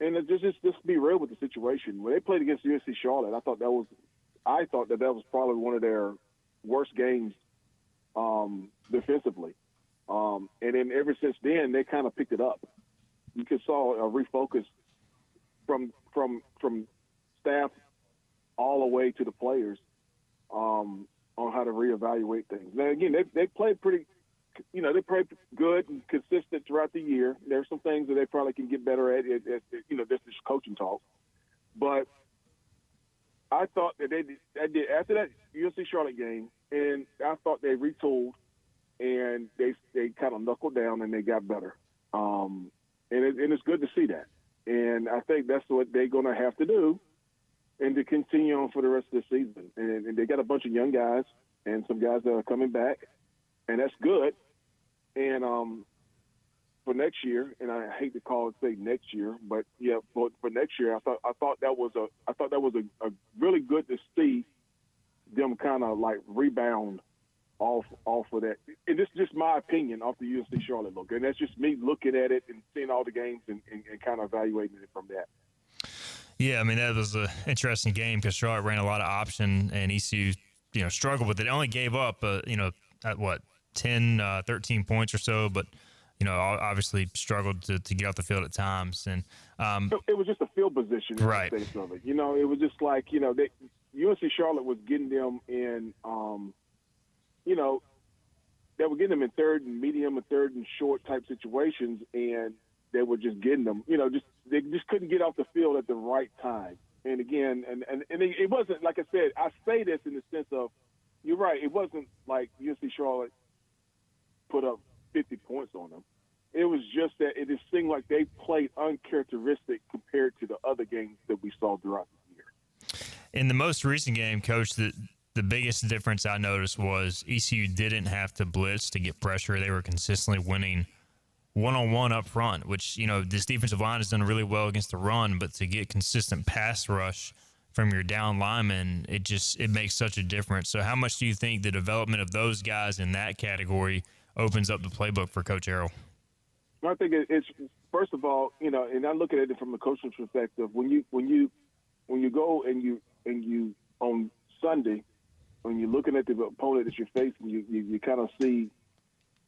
And just be real with the situation. When they played against UNC Charlotte, I thought that was probably one of their worst games defensively. And then ever since then, they kind of picked it up. you could saw a refocus from staff all the way to the players on how to reevaluate things. Now again, they played pretty, they played good and consistent throughout the year. There's some things that they probably can get better at. This is coaching talk, but I thought that they did after that UNC Charlotte game, and I thought they retooled and they kind of knuckled down and they got better. And it's good to see that. And I think that's what they're going to have to do and to continue on for the rest of the season. And they got a bunch of young guys and some guys that are coming back, and that's good. And for next year, and I hate to say next year, but yeah, for next year, I thought that was a really good to see them kind of like rebound off of that. And this is just my opinion off the UNC Charlotte look, and that's just me looking at it and seeing all the games and kind of evaluating it from that. Yeah, I mean, that was an interesting game because Charlotte ran a lot of option, and ECU, struggled with it. Only gave up, at what, 10, 13 points or so, but, obviously struggled to get off the field at times. And it was just a field position. Right. It was just like, UNC Charlotte was getting them in, they were getting them in third and medium and third and short type situations, and they were just getting them, they just couldn't get off the field at the right time. And again, and it wasn't, like I said, I say this in the sense of, you're right, it wasn't like UNC Charlotte put up 50 points on them. It was just that it just seemed like they played uncharacteristic compared to the other games that we saw throughout the year. In the most recent game, Coach, the biggest difference I noticed was ECU didn't have to blitz to get pressure. They were consistently winning one-on-one up front, which, this defensive line has done really well against the run, but to get consistent pass rush from your down linemen, it makes such a difference. So how much do you think the development of those guys in that category opens up the playbook for Coach Harrell? I think it's first of all, and I look at it from a coach's perspective. When you go and you on Sunday, when you're looking at the opponent that you're facing, you kind of see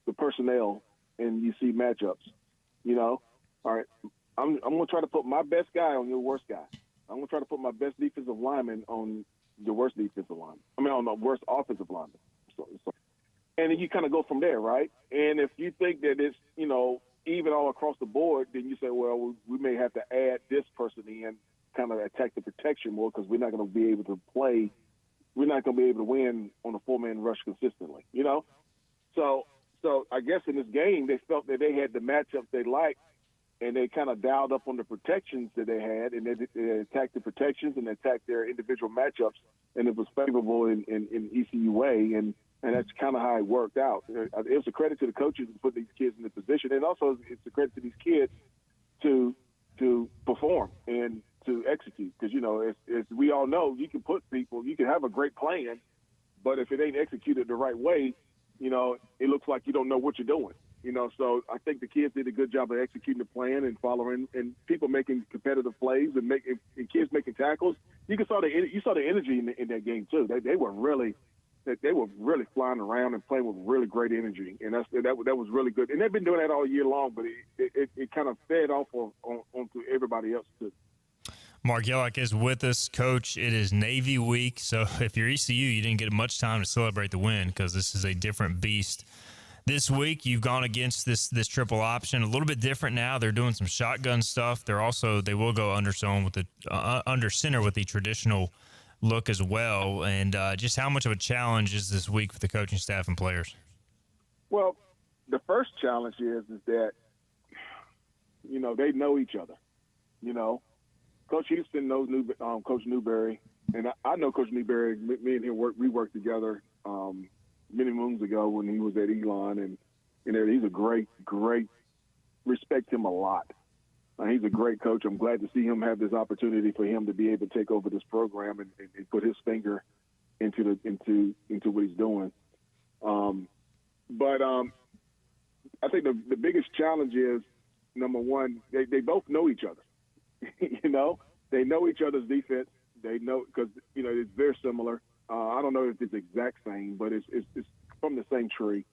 the personnel and you see matchups. All right, I'm going to try to put my best guy on your worst guy. I'm going to try to put my best defensive lineman on your worst defensive lineman. On the worst offensive lineman. And then you kind of go from there, right? And if you think that it's, even all across the board, then you say, well, we may have to add this person in, kind of attack the protection more because we're not going to be able to play. We're not going to be able to win on a four-man rush consistently, So I guess in this game, they felt that they had the matchups they liked, and they kind of dialed up on the protections that they had, and they attacked the protections and attacked their individual matchups, and it was favorable in ECU way, and that's kind of how it worked out. It was a credit to the coaches to put these kids in the position, and also it's a credit to these kids to perform and to execute. Because, as we all know, you can have a great plan, but if it ain't executed the right way, it looks like you don't know what you're doing. So I think the kids did a good job of executing the plan and following, and people making competitive plays and kids making tackles. You saw the energy in that game too. They were really flying around and playing with really great energy, and that was really good. And they've been doing that all year long, but it kind of fed off onto everybody else too. Marc Yellock is with us. Coach, it is Navy week, so if you're ECU, you didn't get much time to celebrate the win because this is a different beast. This week, you've gone against this triple option, a little bit different now. They're doing some shotgun stuff. They will go under center with the traditional look as well. And just how much of a challenge is this week for the coaching staff and players? Well, the first challenge is that they know each other. Coach Houston knows Coach Newberry, and I know Coach Newberry. Me and him we worked together many moons ago when he was at Elon, and he's a great, respect him a lot. He's a great coach. I'm glad to see him have this opportunity for him to be able to take over this program and put his finger into what he's doing. But I think the biggest challenge is, number one, they both know each other. They know each other's defense. They know because it's very similar. I don't know if it's exact same, but it's from the same tree.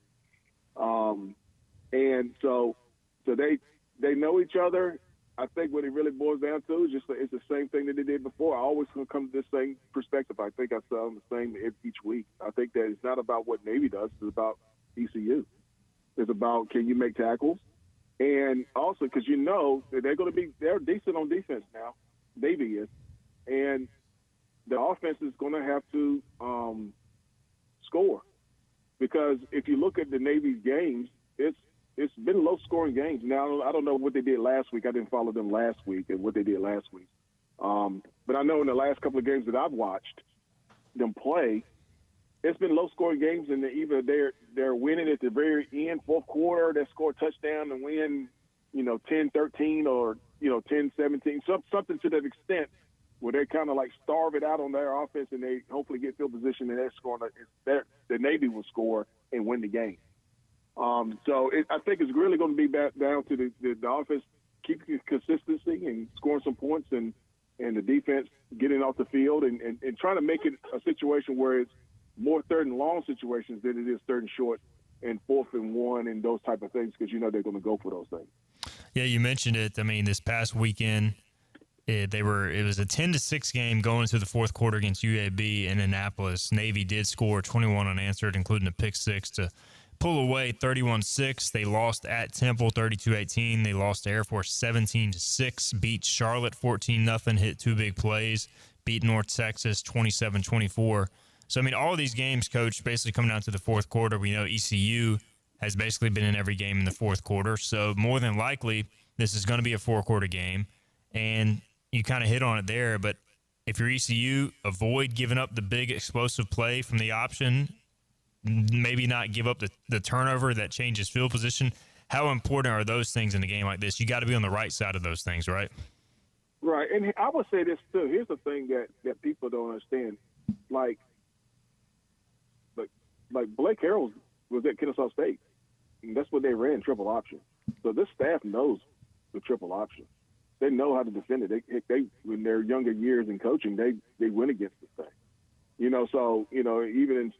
And so they they know each other. I think what it really boils down to is it's the same thing that they did before. I always come to this same perspective. I think I saw them the same each week. I think that it's not about what Navy does. It's about ECU. It's about, can you make tackles? And also, because you know that they're decent on defense now. Navy is. And the offense is going to have to score. Because if you look at the Navy's games, it's been low-scoring games. Now, I don't know what they did last week. I didn't follow them last week and what they did last week. But I know in the last couple of games that I've watched them play, it's been low-scoring games, and either they're winning at the very end, fourth quarter, they score a touchdown and win, 10-13 or, 10-17, something to that extent where they kind of like starve it out on their offense and they hopefully get field position and they're scoring. The Navy will score and win the game. I think it's really going to be back down to the offense keeping consistency and scoring some points and the defense getting off the field and trying to make it a situation where it's more third and long situations than it is third and short and 4th and 1 and those type of things because they're going to go for those things. Yeah, you mentioned it. I mean, this past weekend, it was a 10-6 game going into the fourth quarter against UAB in Annapolis. Navy did score 21 unanswered, including a pick six to pull away 31-6. They lost at Temple 32-18. They lost to Air Force 17-6. Beat Charlotte 14-0. Hit 2 big plays. Beat North Texas 27-24. So, I mean, all of these games, Coach, basically coming down to the fourth quarter. We know ECU has basically been in every game in the fourth quarter. So, more than likely, this is going to be a 4-quarter game. And you kind of hit on it there. But if you're ECU, avoid giving up the big explosive play from the option. Maybe not give up the turnover that changes field position. How important are those things in a game like this? You got to be on the right side of those things, right? Right. And I would say this, too. Here's the thing that people don't understand. Like Blake Harrell was at Kennesaw State. And that's what they ran, triple option. So this staff knows the triple option. They know how to defend it. They in their younger years in coaching, they win against this thing. Even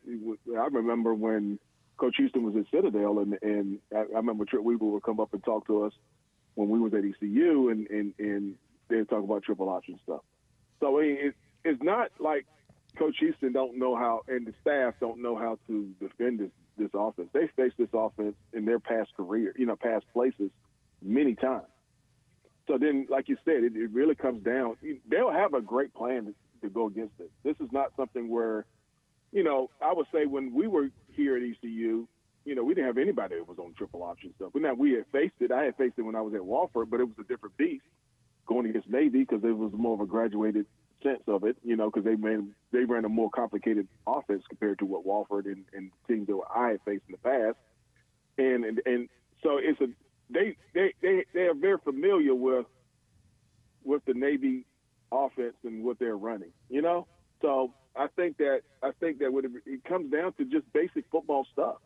I remember when Coach Houston was at Citadel, and I remember Trip Weaver would come up and talk to us when we was at ECU, and they'd talk about triple option stuff. So it's not like Coach Houston don't know how, and the staff don't know how to defend this offense. They faced this offense in their past career, past places many times. So then, like you said, it really comes down. They'll have a great plan to go against it. This is not something where, I would say when we were here at ECU, we didn't have anybody that was on triple option stuff. We had faced it. I had faced it when I was at Wofford, but it was a different beast going against Navy because it was more of a graduated sense of it, because they ran a more complicated offense compared to what Wofford and teams that I had faced in the past. And so they are very familiar with the Navy offense and what they're running, So I think that when it comes down to just basic football stuff,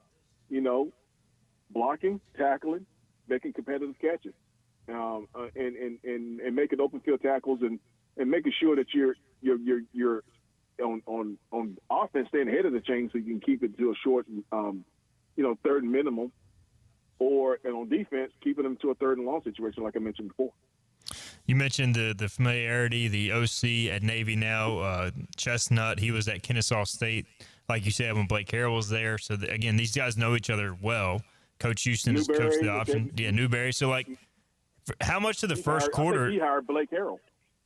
blocking, tackling, making competitive catches, and making open field tackles and making sure that you're on offense staying ahead of the chain so you can keep it to a short, third and minimum, and on defense keeping them to a third and long situation like I mentioned before. You mentioned the familiarity, the OC at Navy now, Chestnut. He was at Kennesaw State, like you said, when Blake Harrell was there. So, again, these guys know each other well. Coach Houston has coached the option. Yeah, Newberry. So, how much of the first quarter – he hired Blake Harrell.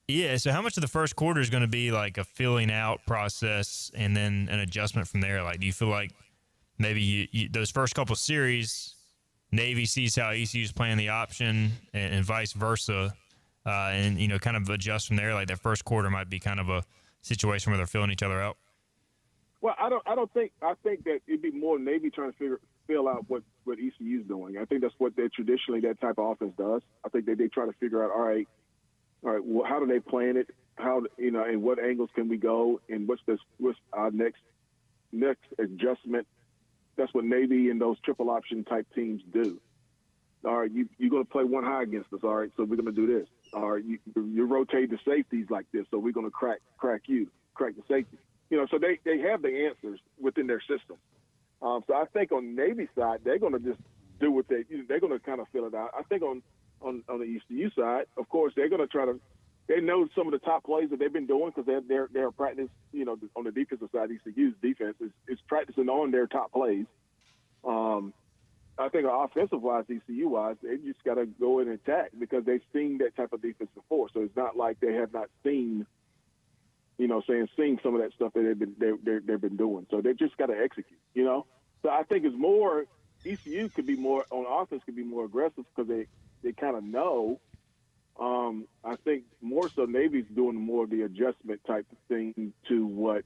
Yeah, so how much of the first quarter is going to be like a filling out process and then an adjustment from there? Do you feel like maybe those first couple of series, Navy sees how ECU is playing the option and vice versa, and kind of adjust from there? Like that first quarter might be kind of a situation where they're filling each other out. Well, I think that it'd be more Navy trying to feel out what ECU's doing. I think that's what traditionally that type of offense does. I think they try to figure out, all right, well, how do they plan it? How and what angles can we go? And what's our next adjustment? That's what Navy and those triple option type teams do. All right, you're going to play one high against us. All right, so we're going to do this. All right, you rotate the safeties like this, so we're going to crack the safety. So they have the answers within their system. So I think on Navy side, they're going to just do what they're going to kind of fill it out. I think on on the ECU side. Of course, they're going to try to. They know some of the top plays that they've been doing because they're practice. You know, on the defensive side, ECU's defense is practicing on their top plays. I think offensive-wise, ECU-wise, they just got to go in and attack because they've seen that type of defense before. So it's not like they have not seen, seen some of that stuff that they've been doing. So they just got to execute, So I think it's more ECU could be more on offense, could be more aggressive because they kind of know. I think more so Navy's doing more of the adjustment type of thing to what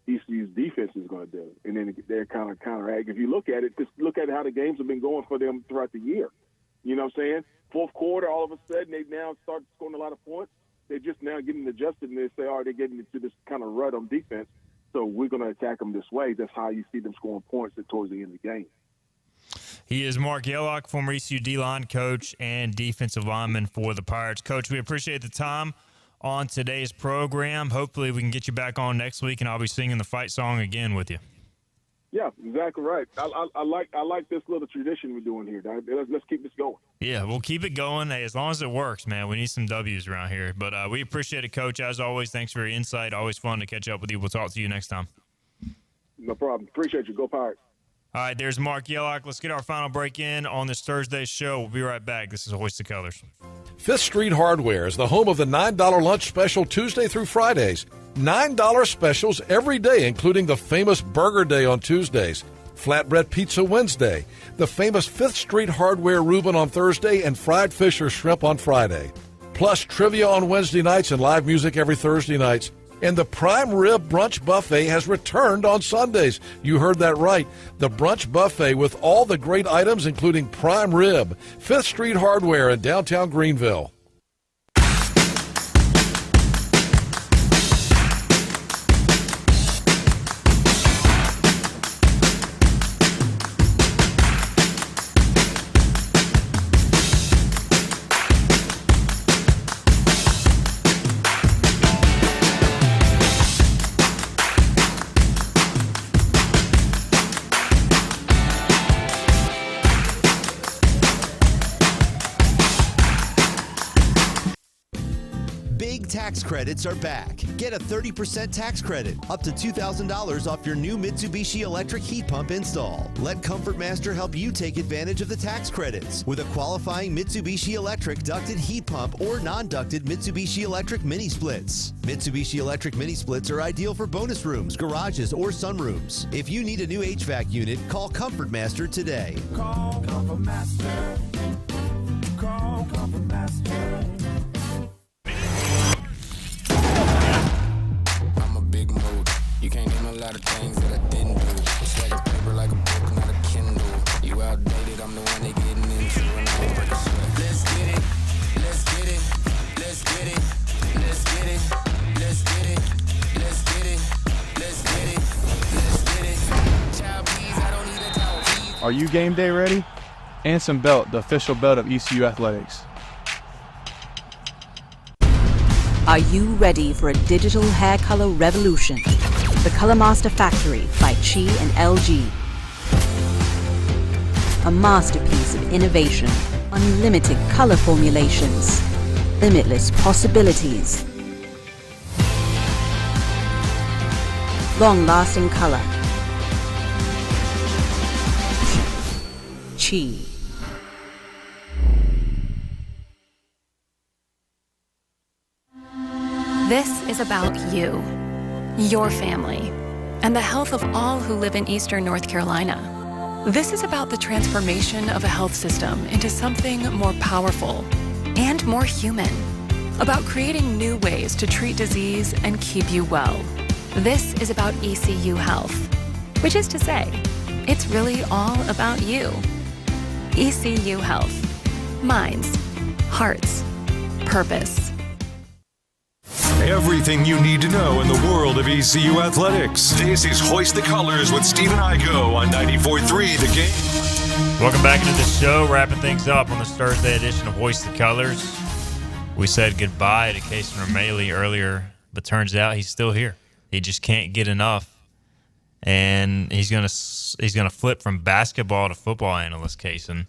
ECU's defense is going to do, and then they're kind of counteract. If you look at it, just look at how the games have been going for them throughout the year. You know what I'm saying? Fourth quarter, all of a sudden, they now start scoring a lot of points. They're just now getting adjusted, and they say, they're getting into this kind of rut on defense, so we're going to attack them this way. That's how you see them scoring points towards the end of the game. He is Marc Yellock, former ECU D-line coach and defensive lineman for the Pirates. Coach, we appreciate the time on today's program. Hopefully we can get you back on next week, and I'll be singing the fight song again with you. Yeah, exactly right. I like this little tradition we're doing here. Let's keep this going. Yeah, we'll keep it going. Hey, as long as it works, man. We need some W's around here. But we appreciate it, Coach. As always, thanks for your insight. Always fun to catch up with you. We'll talk to you next time. No problem. Appreciate you. Go Pirates. All right, there's Marc Yellock. Let's get our final break in on this Thursday show. We'll be right back. This is Hoist the Colors. 5th Street Hardware is the home of the $9 lunch special Tuesday through Fridays. $9 specials every day, including the famous Burger Day on Tuesdays, Flatbread Pizza Wednesday, the famous 5th Street Hardware Reuben on Thursday, and fried fish or shrimp on Friday. Plus trivia on Wednesday nights and live music every Thursday nights. And the Prime Rib Brunch Buffet has returned on Sundays. You heard that right. The Brunch Buffet with all the great items, including prime rib. 5th Street Hardware in downtown Greenville. Tax credits are back. Get a 30% tax credit, up to $2,000 off your new Mitsubishi electric heat pump install. Let Comfort Master help you take advantage of the tax credits with a qualifying Mitsubishi electric ducted heat pump or non-ducted Mitsubishi electric mini splits. Mitsubishi electric mini splits are ideal for bonus rooms, garages, or sunrooms. If you need a new HVAC unit, call Comfort Master today. Call Comfort Master. Call Comfort Master. You can't name a lot of things that I didn't do. It's like a paper, like a book, not a Kindle. You outdated, I'm the one they getting into. And I break a sweat. Let's get it, let's get it, let's get it, let's get it, let's get it, let's get it, let's get it, let's get it. Child, please, I don't need a child, please. Are you game day ready? Anson Belt, the official belt of ECU Athletics. Are you ready for a digital hair color revolution? The Color Master Factory by Chi and LG. A masterpiece of innovation, unlimited color formulations, limitless possibilities. Long-lasting color. Chi. This is about you, your family, and the health of all who live in Eastern North Carolina. This is about the transformation of a health system into something more powerful and more human, about creating new ways to treat disease and keep you well. This is about ECU Health, which is to say, it's really all about you. ECU Health. Minds, hearts, purpose. Everything you need to know in the world of ECU athletics. This is Hoist the Colors with Stephen Igo on 94.3 The Game. Welcome back into the show, wrapping things up on this Thursday edition of Hoist the Colors. We said goodbye to Casey Romali earlier, but turns out he's still here. He just can't get enough, and he's gonna flip from basketball to football analyst, Casey.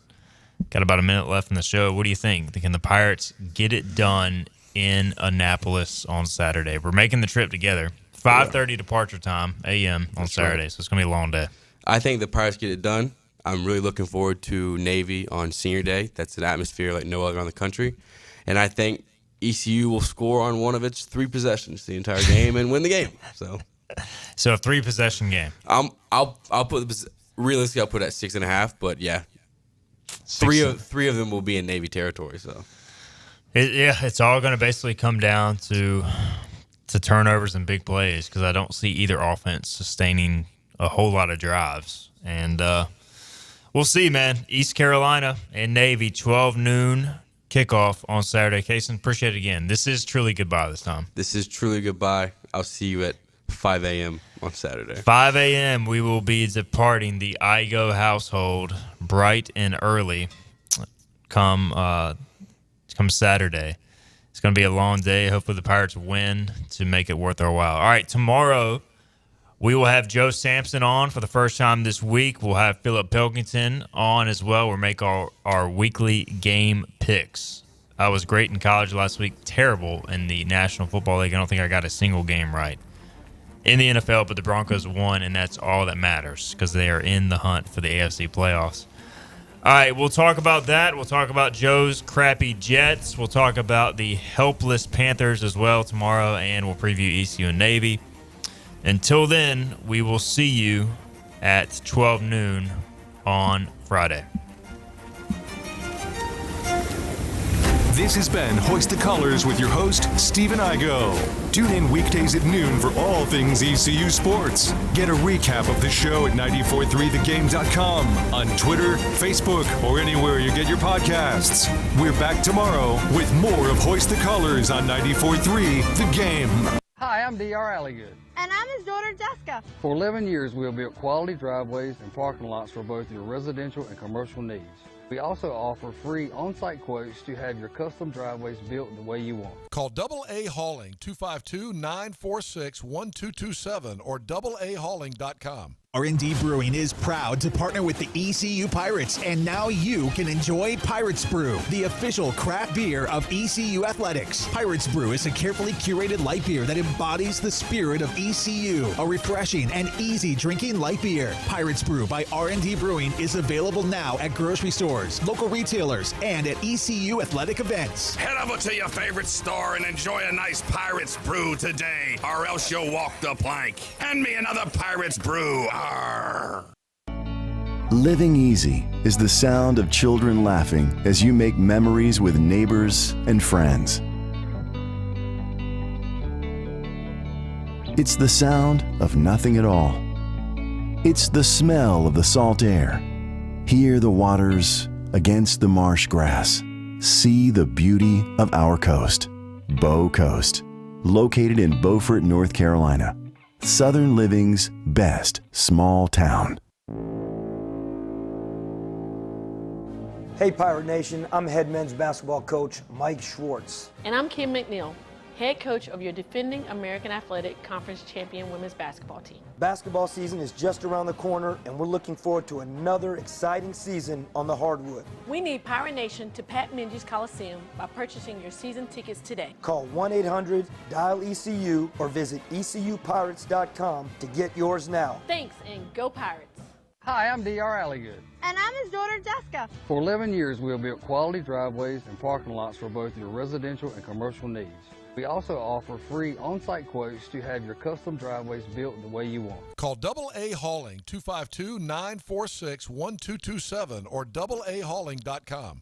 Got about a minute left in the show. What do you think? Can the Pirates get it done in Annapolis on Saturday? We're making the trip together. 5:30 departure time, a.m. on Saturday, right. So it's going to be a long day. I think the Pirates get it done. I'm really looking forward to Navy on Senior Day. That's an atmosphere like no other around the country. And I think ECU will score on one of its 3 possessions the entire game and win the game. So a 3-possession game. I'll put realistically I'll put it at 6.5, but yeah. Three of them will be in Navy territory. So it's all going to basically come down to turnovers and big plays, because I don't see either offense sustaining a whole lot of drives. And we'll see, man. East Carolina and Navy, 12 noon kickoff on Saturday. Kason, appreciate it again. This is truly goodbye this time. This is truly goodbye. I'll see you at 5 a.m. on Saturday. 5 a.m. we will be departing the Igo household bright and early come Saturday. It's going to be a long day. Hopefully the Pirates win to make it worth our while. All right, tomorrow we will have Joe Sampson on for the first time this week. We'll have Philip Pilkington on as well. We'll make our weekly game picks. I was great in college last week, terrible in the National Football League. I don't think I got a single game right in the NFL, but the Broncos won, and that's all that matters because they are in the hunt for the AFC playoffs. All right, we'll talk about that. We'll talk about Joe's crappy Jets. We'll talk about the helpless Panthers as well tomorrow, and we'll preview ECU and Navy. Until then, we will see you at 12 noon on Friday. This has been Hoist the Colors with your host, Stephen Igo. Tune in weekdays at noon for all things ECU sports. Get a recap of the show at 943thegame.com, on Twitter, Facebook, or anywhere you get your podcasts. We're back tomorrow with more of Hoist the Colors on 943 The Game. Hi, I'm D.R. Alligood. And I'm his daughter, Jessica. For 11 years, we have built quality driveways and parking lots for both your residential and commercial needs. We also offer free on-site quotes to have your custom driveways built the way you want. Call AA Hauling 252-946-1227 or AAHauling.com. R&D Brewing is proud to partner with the ECU Pirates, and now you can enjoy Pirates Brew, the official craft beer of ECU Athletics. Pirates Brew is a carefully curated light beer that embodies the spirit of ECU, a refreshing and easy drinking light beer. Pirates Brew by R&D Brewing is available now at grocery stores, local retailers, and at ECU athletic events. Head over to your favorite store and enjoy a nice Pirates Brew today, or else you'll walk the plank. Hand me another Pirates Brew. Living easy is the sound of children laughing as you make memories with neighbors and friends. It's the sound of nothing at all. It's the smell of the salt air. Hear the waters against the marsh grass. See the beauty of our coast, Bow Coast, located in Beaufort, North Carolina. Southern Living's best small town. Hey Pirate Nation, I'm head men's basketball coach Mike Schwartz. And I'm Kim McNeil, head coach of your defending American Athletic Conference champion women's basketball team. Basketball season is just around the corner, and we're looking forward to another exciting season on the hardwood. We need Pirate Nation to Pat Minji's Coliseum by purchasing your season tickets today. Call 1-800-DIAL-ECU or visit ECUPirates.com to get yours now. Thanks, and go Pirates. Hi, I'm D.R. Alligood. And I'm his daughter, Jessica. For 11 years, we have built quality driveways and parking lots for both your residential and commercial needs. We also offer free on-site quotes to have your custom driveways built the way you want. Call AA Hauling 252-946-1227 or AAHauling.com.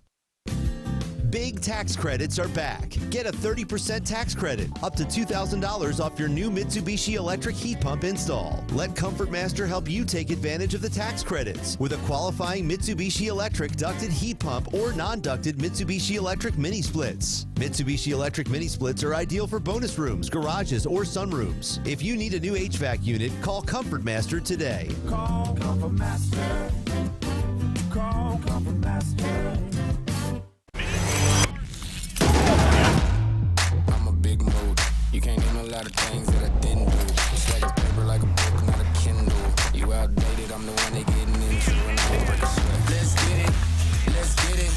Big tax credits are back. Get a 30% tax credit, up to $2,000 off your new Mitsubishi electric heat pump install. Let Comfort Master help you take advantage of the tax credits with a qualifying Mitsubishi electric ducted heat pump or non-ducted Mitsubishi electric mini splits. Mitsubishi electric mini splits are ideal for bonus rooms, garages, or sunrooms. If you need a new HVAC unit, call Comfort Master today. Call Comfort Master. Call Comfort Master. You can't name a lot of things that I didn't do. Stack of paper like a book, not a Kindle. You outdated, I'm the one they getting into. And I break a sweat. Let's get it, let's get it.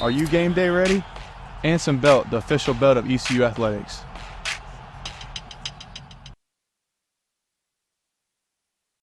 Are you game day ready? Anson Belt, the official belt of ECU Athletics.